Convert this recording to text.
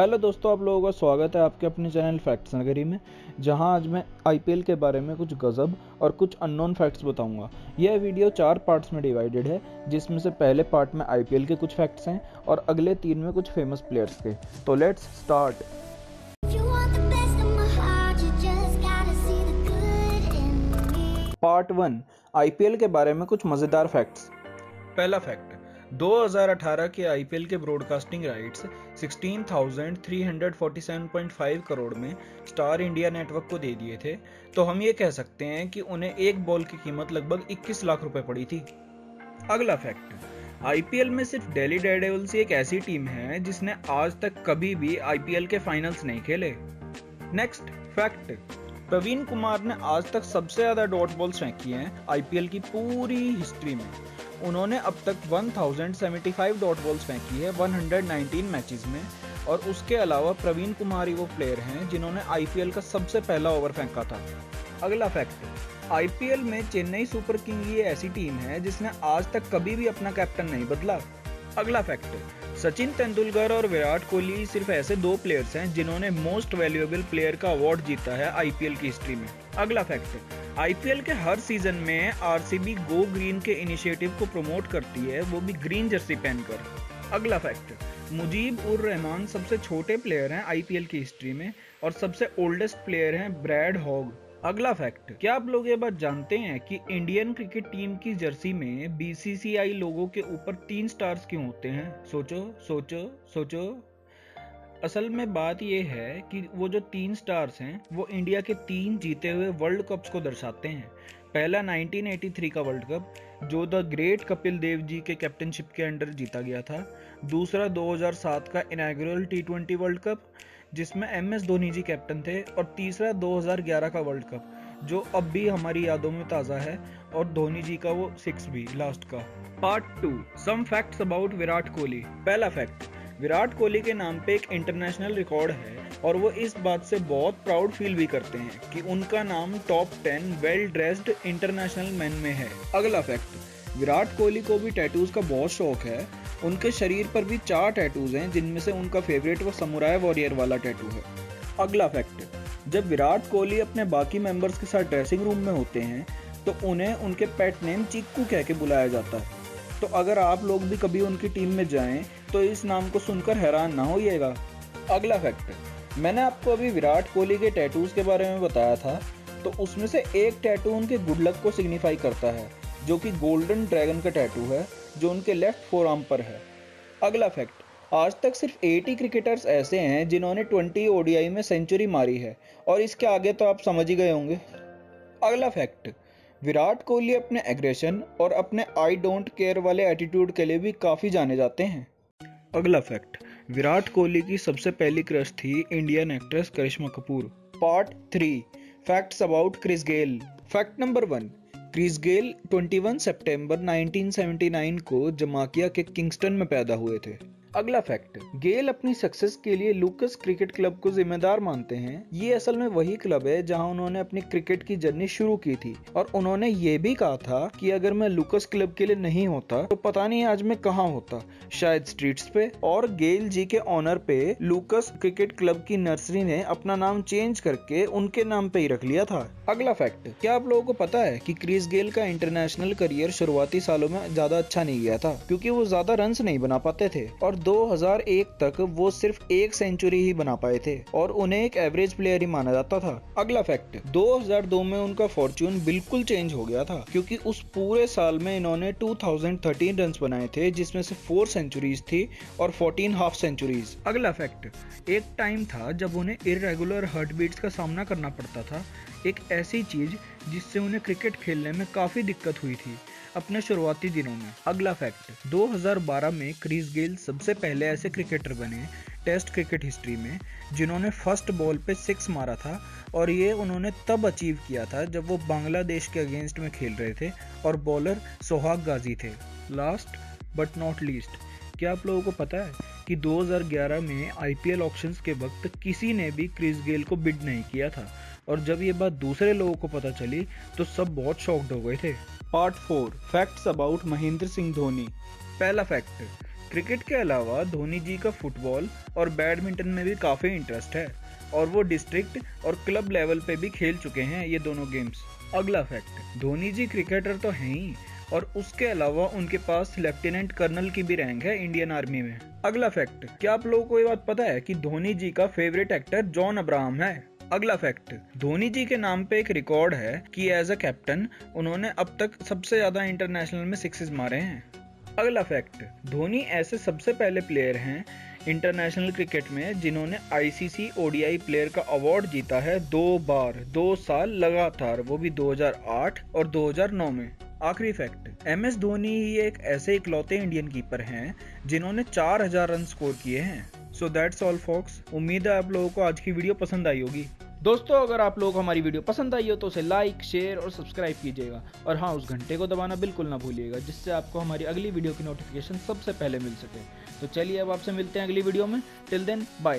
Hello दोस्तों, आप लोगों का स्वागत है आपके अपने चैनल फैक्ट्स नगरी में, जहां आज मैं आईपीएल के बारे में कुछ गज़ब और कुछ अननोन फैक्ट्स बताऊंगा। यह वीडियो 4 पार्ट्स में डिवाइडेड है, जिसमें से पहले पार्ट में आईपीएल के कुछ फैक्ट्स हैं और अगले 3 में कुछ फेमस प्लेयर्स के। तो लेट्स स्टार्ट। पार्ट 1, आईपीएल के बारे में कुछ मज़ेदार फैक्ट्स। पहला फैक्ट, 2018 के आईपीएल के ब्रॉडकास्टिंग राइट्स 16,347.5 करोड़ में स्टार इंडिया नेटवर्क को दे दिए थे, तो हम ये कह सकते हैं कि उन्हें एक बॉल की कीमत लगभग 21 लाख रुपए पड़ी थी। अगला फैक्ट, आईपीएल में सिर्फ दिल्ली डेयरडेविल्स एक ऐसी टीम है जिसने आज तक कभी भी आईपीएल के फाइनल्स नहीं खेले। नेक्स्ट फैक्ट, प्रवीण कुमार ने आज तक सबसे ज्यादा डॉट बॉल्स फेंकी हैं आईपीएल की पूरी हिस्ट्री में। उन्होंने अब तक 1075 डॉट बॉल्स फेंकी है 119 मैचेस में, और उसके अलावा प्रवीण कुमार ही वो प्लेयर हैं जिन्होंने आईपीएल का सबसे पहला ओवर फेंका था। अगला फैक्ट, आईपीएल में चेन्नई सुपर किंग ये ऐसी टीम है जिसने आज तक कभी भी अपना कैप्टन नहीं बदला। अगला फैक्ट, सचिन तेंदुलकर और विराट कोहली सिर्फ ऐसे 2 प्लेयर्स हैं जिन्होंने मोस्ट वैल्यूएबल प्लेयर का अवार्ड जीता है आईपीएल की हिस्ट्री में। अगला फैक्ट, आईपीएल के हर सीजन में आरसीबी गो ग्रीन के इनिशिएटिव को प्रमोट करती है, वो भी ग्रीन जर्सी पहनकर। अगला फैक्ट, मुजीब उर रहमान सबसे छोटे प्लेयर हैं आईपीएल की हिस्ट्री में और सबसे ओल्डेस्ट प्लेयर हैं ब्रैड हॉग। अगला फैक्ट, क्या आप लोग ये बात जानते हैं कि इंडियन क्रिकेट टीम की जर्सी में बीसीसीआई लोगो के ऊपर 3 स्टार्स क्यों होते हैं? सोचो सोचो सोचो। असल में बात यह है कि वो जो 3 स्टार्स हैं वो इंडिया के 3 जीते हुए वर्ल्ड कप्स को दर्शाते हैं। पहला 1983 का वर्ल्ड कप जो द ग्रेट कपिल देव जी के कैप्टनशिप के अंडर जीता गया था। दूसरा 2007 का इनॉग्रेल टी20 वर्ल्ड कप जिसमें एमएस धोनी जी कैप्टन थे, और तीसरा 2011 का वर्ल्ड कप जो अब भी हमारी यादों में ताज़ा है, और धोनी जी का वो 6 भी लास्ट का। Part 2, some facts about Virat Kohli. पहला फैक्ट, विराट कोहली के नाम पे एक इंटरनेशनल रिकॉर्ड है और वो इस बात से बहुत प्राउड फील भी करते हैं कि उनका नाम top 10 well dressed international man में है। अगला फैक्ट, विराट कोहली को भी टैटूज का बहुत शौक है। उनके शरीर पर भी 4 टैटूज हैं, जिनमें से उनका फेवरेट वो समुराई वॉरियर वाला टैटू है। अगला फैक्ट, जब विराट कोहली अपने बाकी मेंबर्स के साथ ड्रेसिंग रूम में होते हैं तो उन्हें उनके पेट नेम चिक्कू कह के बुलाया जाता है। तो अगर आप लोग भी कभी उनकी टीम में जाएं तो इस नाम को सुनकर हैरान ना होइएगा। अगला फैक्ट, मैंने आपको अभी विराट कोहली के टैटूज के बारे में बताया था, तो उसमें से एक टैटू उनके गुड लक को सिग्निफाई करता है, जो कि गोल्डन ड्रैगन का टैटू है जो उनके लेफ्ट फोरआर्म पर है। अगला फैक्ट, आज तक सिर्फ 80 क्रिकेटर्स ऐसे हैं जिन्होंने 20 ओडीआई में सेंचुरी मारी है, और इसके आगे तो आप समझ ही गए होंगे। अगला फैक्ट, विराट कोहली अपने एग्रेशन और अपने आई डोंट केयर वाले एटीट्यूड के लिए भी काफ़ी जाने जाते हैं। अगला फैक्ट, विराट कोहली की सबसे पहली क्रश थी Indian actress Karisma Kapoor. Part 3, facts about Chris Gayle. Fact number 1, Chris Gayle 21 सितंबर 1979 को जमाइका के किंगस्टन में पैदा हुए थे। अगला फैक्ट, गेल अपनी सक्सेस के लिए लुकस क्रिकेट क्लब को जिम्मेदार मानते हैं। ये असल में वही क्लब है जहां उन्होंने अपनी क्रिकेट की जर्नी शुरू की थी, और उन्होंने ये भी कहा था कि अगर मैं लुकस क्लब के लिए नहीं होता तो पता नहीं आज मैं कहां होता, शायद स्ट्रीट्स पे। और गेल जी के ऑनर पे लुकस क्रिकेट क्लब की नर्सरी ने अपना नाम चेंज करके उनके नाम पे ही रख लिया था। अगला फैक्ट, क्या आप लोगों को पता है कि क्रिस गेल का इंटरनेशनल करियर शुरुआती सालों में ज्यादा अच्छा नहीं गया था, क्योंकि वो ज्यादा रन्स नहीं बना पाते थे, और 2001 तक वो सिर्फ 1 सेंचुरी ही बना पाए थे, और उन्हें एक एवरेज प्लेयर ही माना जाता था। अगला फैक्ट, 2002 में उनका फॉर्च्यून बिल्कुल चेंज हो गया था, क्योंकि उस पूरे साल में इन्होंने 2013 रन्स बनाए थे, जिसमें से 4 सेंचुरीज थी और 14 हाफ सेंचुरीज। अगला फैक्ट, एक टाइम था जब उन्हें इरेगुलर हार्ट बीट्स का सामना करना पड़ता था, एक ऐसी चीज जिससे उन्हें क्रिकेट खेलने में काफी दिक्कत हुई थी अपने शुरुआती दिनों में। अगला फैक्ट, 2012 में क्रिस गेल सबसे पहले ऐसे क्रिकेटर बने टेस्ट क्रिकेट हिस्ट्री में जिन्होंने फर्स्ट बॉल पे 6 मारा था, और ये उन्होंने तब अचीव किया था जब वो बांग्लादेश के अगेंस्ट में खेल रहे थे और बॉलर सोहाग गाजी थे। लास्ट बट नॉट लीस्ट, क्या आप लोगों को पता है कि 2011 में आईपीएल ऑक्शंस के वक्त किसी ने भी क्रिस गेल को बिड नहीं किया था, और जब ये बात दूसरे लोगों को पता चली तो सब बहुत शॉक्ड हो गए थे। Part 4, facts about Mahendra Singh Dhoni. पहला फैक्ट, क्रिकेट के अलावा धोनी जी का फुटबॉल और बैडमिंटन में भी काफ़ी इंटरेस्ट है और वो डिस्ट्रिक्ट और क्लब लेवल पे भी खेल चुके हैं ये दोनों गेम्स। अगला फैक्ट, धोनी जी क्रिकेटर तो हैं ही और उसके अलावा उनके पास लेफ्टिनेंट कर्नल की भी रैंक है इंडियन आर्मी में। अगला फैक्ट, क्या आप लोगों को ये बात पता है कि धोनी जी का फेवरेट एक्टर जॉन अब्राहम है? अगला फैक्ट, धोनी जी के नाम पे एक रिकॉर्ड है कि एज अ कैप्टन उन्होंने अब तक सबसे ज्यादा इंटरनेशनल में सिक्सेस मारे हैं। अगला फैक्ट, धोनी ऐसे सबसे पहले प्लेयर हैं इंटरनेशनल क्रिकेट में जिन्होंने आईसीसी ओडीआई प्लेयर का अवार्ड जीता है 2 बार 2 साल लगातार, वो भी 2008 और 2009 में। आखिरी फैक्ट, एमएस धोनी ही एक ऐसे इकलौते इंडियन कीपर हैं जिन्होंने 4000 रन स्कोर किए हैं। So that's all folks. उम्मीद है आप लोगों को आज की वीडियो पसंद आई होगी। दोस्तों, अगर आप लोगों को हमारी वीडियो पसंद आई हो तो उसे लाइक, शेयर और सब्सक्राइब कीजिएगा और हाँ, उस घंटे को दबाना बिल्कुल ना भूलिएगा जिससे आपको हमारी अगली वीडियो की नोटिफिकेशन सबसे पहले मिल सके। तो चलिए अब आपसे मिलते हैं अगली वीडियो में। Till then bye.